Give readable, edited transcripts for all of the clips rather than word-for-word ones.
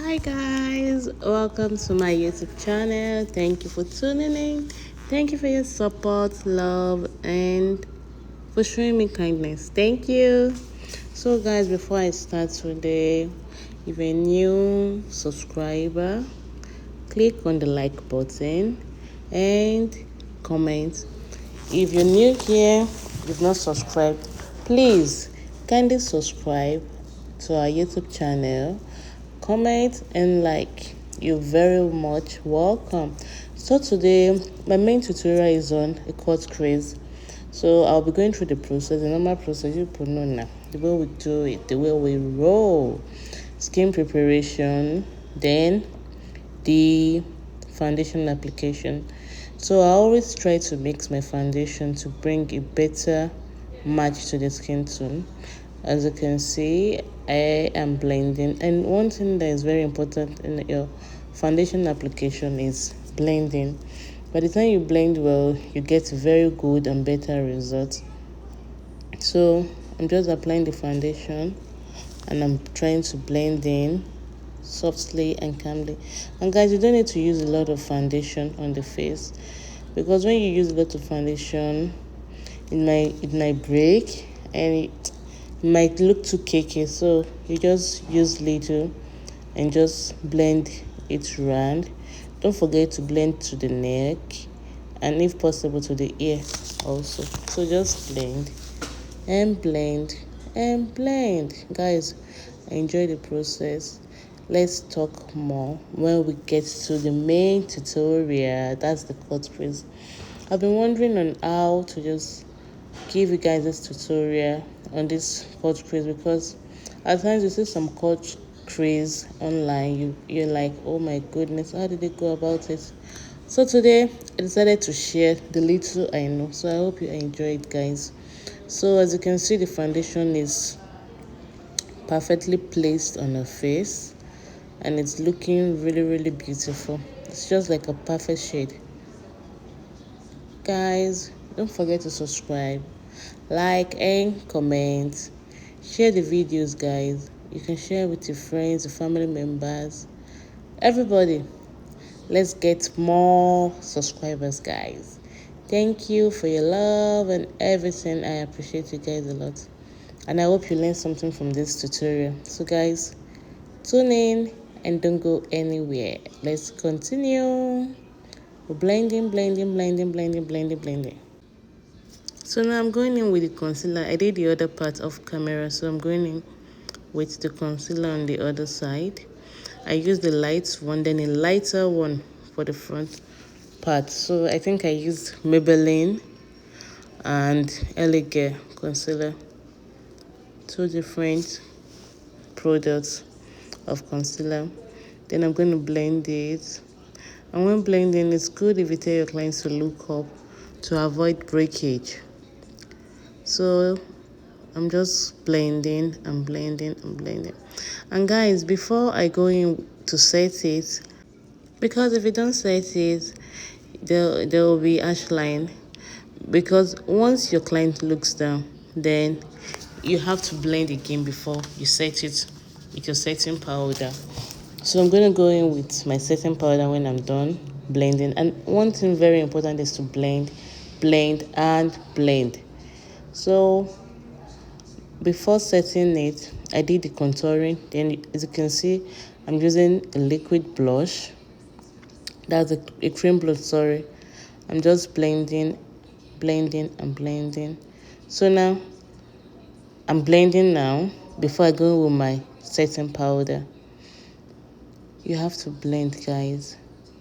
Hi guys, welcome to my YouTube channel. Thank you for tuning in. Thank you for your support, love, and for showing me kindness. Thank you. So guys, before I start today, if you're a new subscriber, click on the like button and comment. If you're new here, you've not subscribed, please kindly subscribe to our YouTube channel, comment and like. You're very much welcome. So today my main tutorial is on a cut crease. So I'll be going through the process, the normal process. You put no now, the way we do it, the way we roll. Skin preparation, then the foundation application. So I always try to mix my foundation to bring a better match to the skin tone. As you can see, I am blending, and one thing that is very important in your foundation application is blending. By the time you blend well, you get very good and better results. So I'm just applying the foundation and I'm trying to blend in softly and calmly. And guys, you don't need to use a lot of foundation on the face, because when you use a lot of foundation, it might break and it might look too cakey. So you just use little and just blend it round. Don't forget to blend to the neck and if possible to the ear also. So just blend and blend and blend. Guys, enjoy the process. Let's talk more when we get to the main tutorial. That's the cut crease. I've been wondering on how to just give you guys this tutorial on this cut crease, because at times you see some cut crease online, you're like, oh my goodness, how did they go about it? So today I decided to share the little I know. So I hope you enjoy it, guys. So as you can see, the foundation is perfectly placed on her face and it's looking really beautiful. It's just like a perfect shade. Guys, don't forget to subscribe, like and comment. Share the videos, guys. You can share with your friends, your family members, everybody. Let's get more subscribers, guys. Thank you for your love and everything. I appreciate you guys a lot. And I hope you learned something from this tutorial. So guys, tune in and don't go anywhere. Let's continue. We're blending. So now I'm going in with the concealer. I did the other part off camera, so I'm going in with the concealer on the other side. I used the light one, then a lighter one for the front part. So I think I used Maybelline and Elegant concealer. Two different products of concealer. Then I'm going to blend it. And when blending, it's good if you tell your clients to look up to avoid breakage. So I'm just blending and blending and blending. And guys, before I go in to set it, because if you don't set it, there will be ash line. Because once your client looks down, then you have to blend again before you set it with your setting powder. So I'm going to go in with my setting powder when I'm done blending. And one thing very important is to blend and blend. So before setting it, I did the contouring. Then as you can see, I'm using a liquid blush. That's a cream blush, sorry. I'm just blending and blending. So now I'm blending now before I go with my setting powder. You have to blend, guys,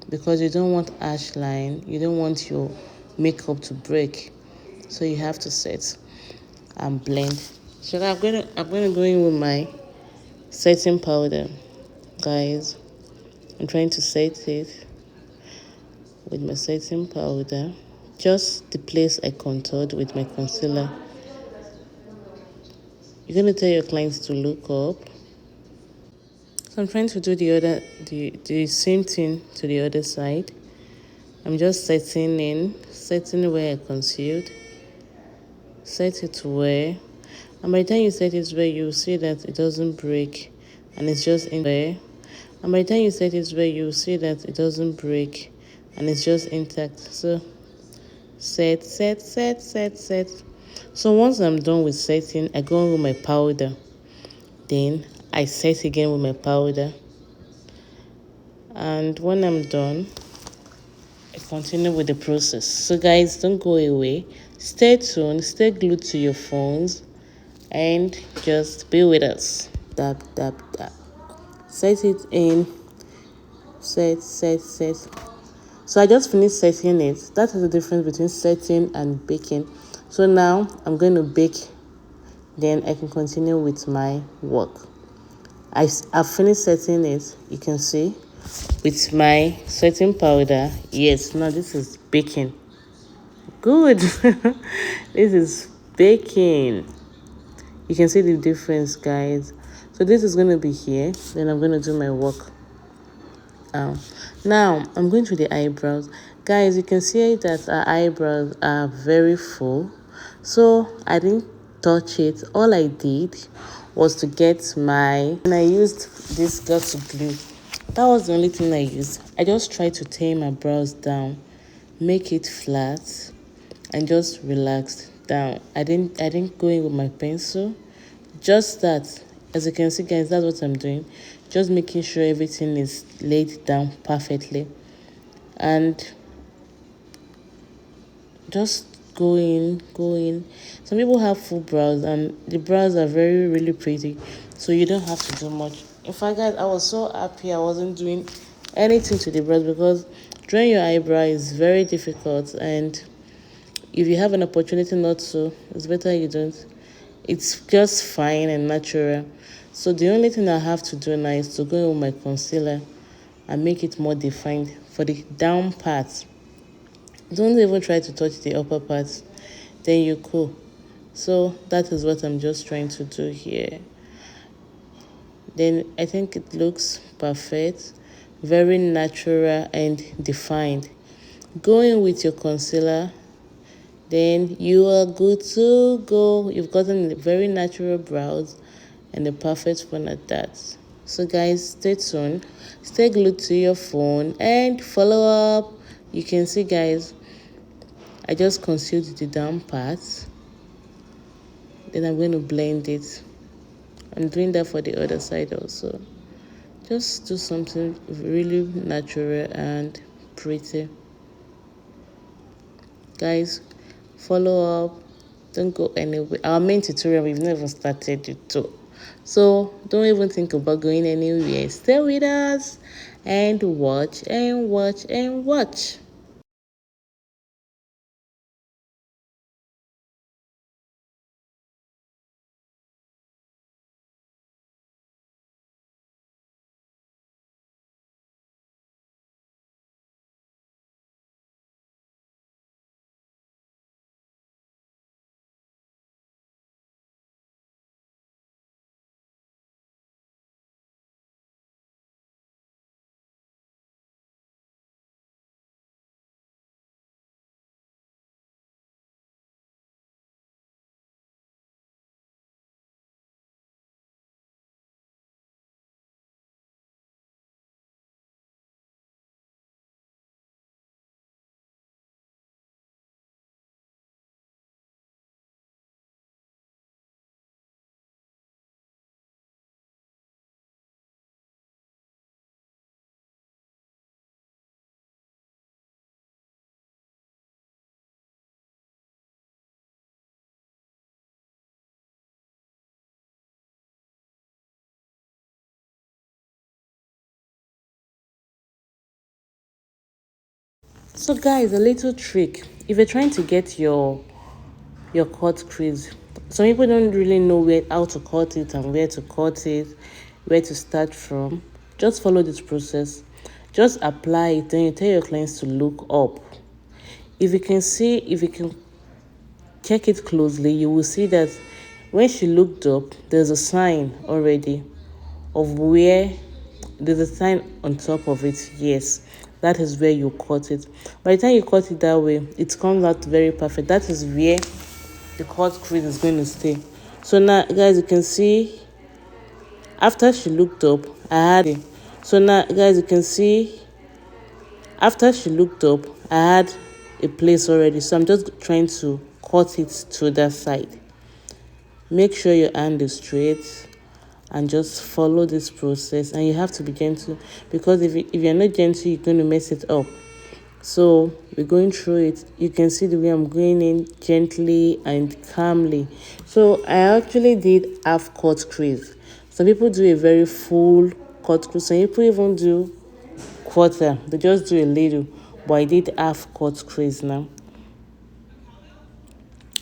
because you don't want ash line. You don't want your makeup to break. So you have to set and blend. So now I'm gonna go in with my setting powder, guys. I'm trying to set it with my setting powder, just the place I contoured with my concealer. You're gonna tell your clients to look up. So I'm trying to do the same thing to the other side. I'm just setting where I concealed, set it where, and by the time you set it where, you'll see that it doesn't break and it's just in there. And by the time you set it where, you see that it doesn't break and it's just intact. So set, set, set, set, set. So once I'm done with setting, I go on with my powder. Then I set again with my powder. And when I'm done, I continue with the process. So guys, don't go away. Stay tuned, stay glued to your phones, and just be with us. Tap, tap, tap. Set it in. Set, set, set. So I just finished setting it. That is the difference between setting and baking. So now I'm going to bake. Then I can continue with my work. I've finished setting it. You can see with my setting powder. Yes, now this is baking. Good. This is baking. You can see the difference, guys. So this is going to be here. Then I'm going to do my work. Now I'm going to the eyebrows. Guys, you can see that our eyebrows are very full. So I didn't touch it. All I did was to get and I used this got to glue. That was the only thing I used. I just tried to tame my brows down, make it flat, and just relaxed down. I didn't go in with my pencil. Just that. As you can see, guys, that's what I'm doing. Just making sure everything is laid down perfectly. And just go in. Some people have full brows and the brows are very, really pretty. So you don't have to do much. In fact, guys, I was so happy I wasn't doing anything to the brows, because drawing your eyebrow is very difficult, and if you have an opportunity not to, it's better you don't. It's just fine and natural. So the only thing I have to do now is to go in with my concealer and make it more defined for the down part. Don't even try to touch the upper part, then you cool. So that is what I'm just trying to do here. Then I think it looks perfect, very natural and defined. Go in with your concealer, then you are good to go. You've gotten very natural brows and the perfect one at that. So guys, stay tuned, stay glued to your phone and follow up. You can see, guys, I just concealed the down part. Then I'm going to blend it. I'm doing that for the other side also. Just do something really natural and pretty. Guys, follow up. Don't go anywhere. Our main tutorial, we've never started it too. So don't even think about going anywhere. Stay with us and watch and watch and watch. So guys, a little trick. If you're trying to get your cut crease, some people don't really know how to cut it and where to cut it, where to start from. Just follow this process. Just apply it, then you tell your clients to look up. If you can see, if you can check it closely, you will see that when she looked up, there's a sign already of where there's a sign on top of it. Yes, that is where you cut it. By the time you cut it that way, it comes out very perfect. That is where the cut crease is going to stay. So now, guys, you can see after she looked up, I had it. So now guys, you can see after she looked up, I had a place already, so I'm just trying to cut it to that side. Make sure your hand is straight and just follow this process, and you have to be gentle, because if you're not gentle, you're going to mess it up. So we're going through it. You can see the way I'm going in gently and calmly. So I actually did half cut crease. Some people do a very full cut crease. Some people even do quarter. They just do a little. But I did half cut crease now.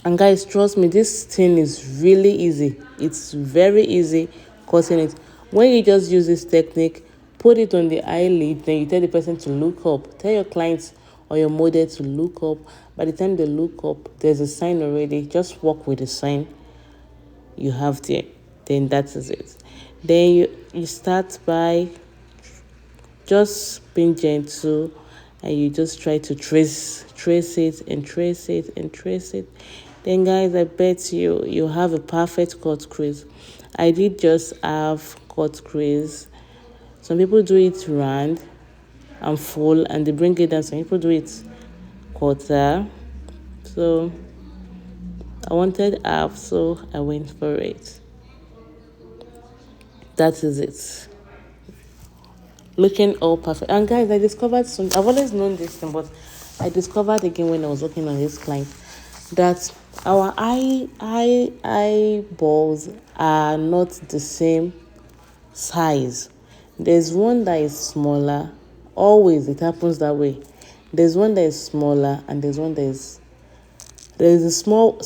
And guys, trust me, this thing is really easy. It's very easy cutting it. When you just use this technique, put it on the eyelid, then you tell the person to look up. Tell your clients or your model to look up. By the time they look up, there's a sign already. Just walk with the sign you have there. Then that is it. Then you start by just being gentle, and you just try to trace it and trace it and trace it. Then guys, I bet you have a perfect cut crease. I did just have cut crease. Some people do it round and full and they bring it down. Some people do it quarter. So I wanted half, so I went for it. That is it. Looking all perfect. And guys, I discovered some. I've always known this thing, but I discovered again when I was working on this client that our eyeballs are not the same size. There's one that is smaller. Always it happens that way. There's one that is smaller, and there's one that is there's a small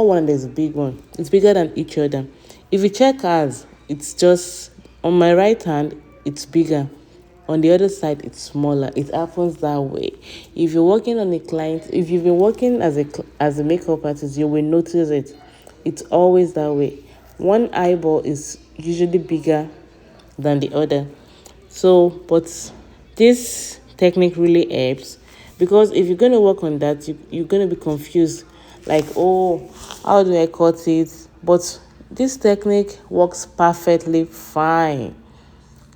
one and there's a big one. It's bigger than each other. If you check ours, it's just on my right hand, it's bigger. On the other side, it's smaller. It happens that way. If you're working on a client, if you've been working as a makeup artist, you will notice it. It's always that way. One eyeball is usually bigger than the other. So, but this technique really helps, because if you're going to work on that, you're going to be confused. Like, oh, how do I cut it? But this technique works perfectly fine.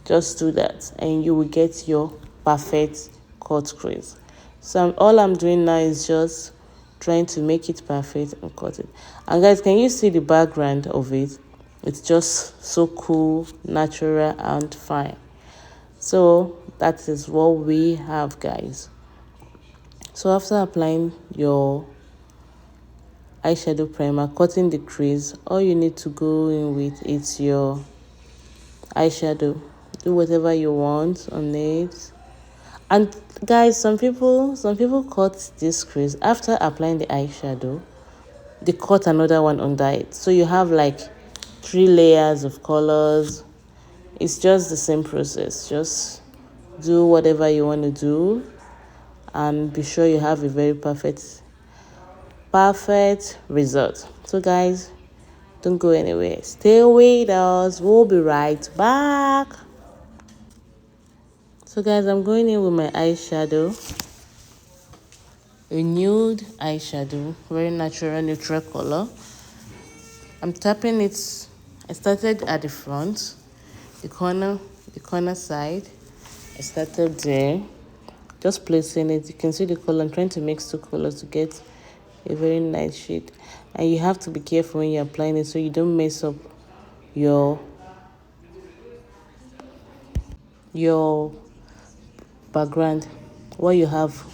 Just do that and you will get your perfect cut crease. So all I'm doing now is just trying to make it perfect and cut it. And guys, can you see the background of it? It's just so cool, natural and fine. So that is what we have, guys. So after applying your eyeshadow primer, cutting the crease, all you need to go in with is your eyeshadow. Do whatever you want on it. And guys, some people cut this crease after applying the eyeshadow. They cut another one under it, so you have like 3 layers of colors. It's just the same process. Just do whatever you want to do and be sure you have a very perfect result. So guys, don't go anywhere. Stay with us. We'll be right back. So guys, I'm going in with my eyeshadow. A nude eyeshadow, very natural, neutral color. I'm tapping it. I started at the front, the corner side. I started there, just placing it. You can see the color. I'm trying to mix 2 colors to get a very nice shade. And you have to be careful when you're applying it so you don't mess up your background, what you have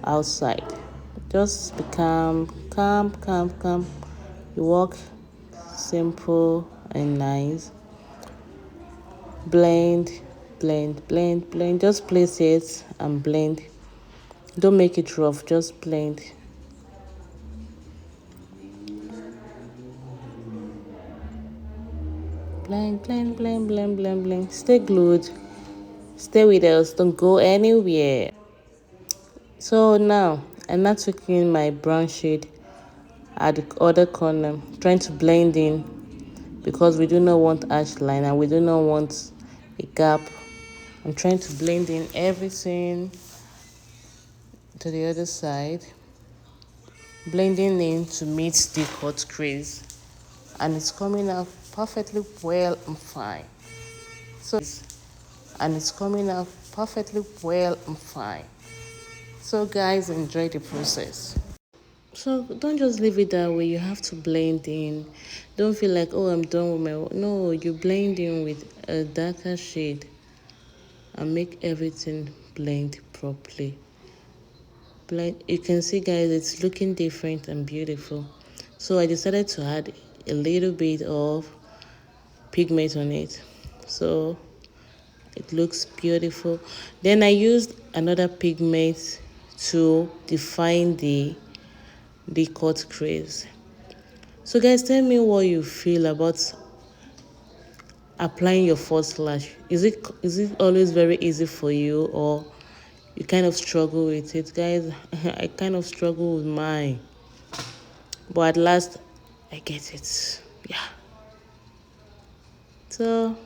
outside. Just be calm. You walk simple and nice. Blend. Just place it and blend. Don't make it rough, just blend. Blend. Stay glued. Stay with us. Don't go anywhere. So now, I'm not taking my brown shade at the other corner, trying to blend in, because we do not want harsh line and we do not want a gap. I'm trying to blend in everything to the other side, blending in to meet the cut crease, and it's coming out perfectly well and fine. So and it's coming out perfectly well and fine. So guys, enjoy the process. So don't just leave it that way. You have to blend in. Don't feel like, oh, I'm done with my. No, you blend in with a darker shade and make everything blend properly. Blend. You can see, guys, it's looking different and beautiful. So I decided to add a little bit of pigment on it. So it looks beautiful. Then I used another pigment to define the cut crease. So guys, tell me what you feel about applying your false lash. Is it always very easy for you, or you kind of struggle with it? Guys, I kind of struggle with mine, but at last I get it. Yeah. So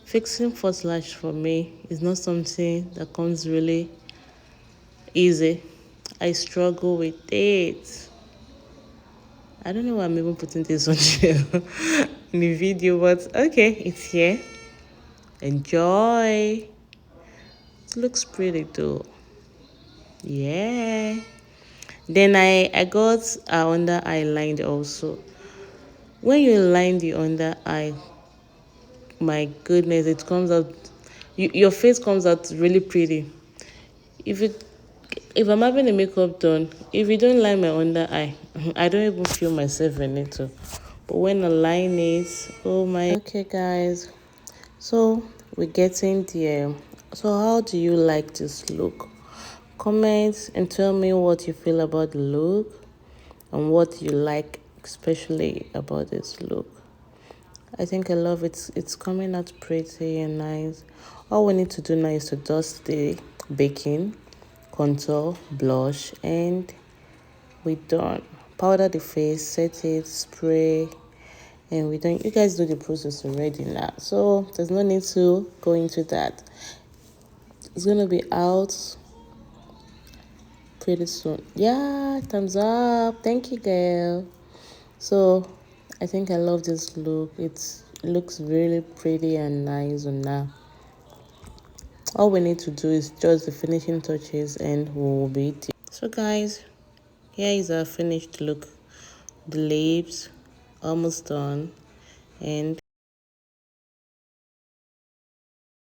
fixing false lash for me is not something that comes really easy. I struggle with it. I don't know why I'm even putting this on here in the video, but okay, it's here. Enjoy. It looks pretty though. Yeah. Then I got our under eye lined also. When you line the under eye, my goodness, it comes out. Your face comes out really pretty. If it if I'm having a makeup done, if you don't line my under eye, I don't even feel myself in it too. But when I line it, oh my. Okay, guys. So we're getting there. So how do you like this look? Comment and tell me what you feel about the look and what you like especially about this look. I think I love it. It's coming out pretty and nice. All we need to do now is to dust the baking, contour, blush, and we're done. Powder the face, set it, spray, and we're done. You guys do the process already now, so there's no need to go into that. It's gonna be out pretty soon. Yeah, thumbs up. Thank you, girl. So I think I love this look. It looks really pretty and nice. And now all we need to do is just the finishing touches and we'll be there. So guys, here is our finished look. The lips almost done, and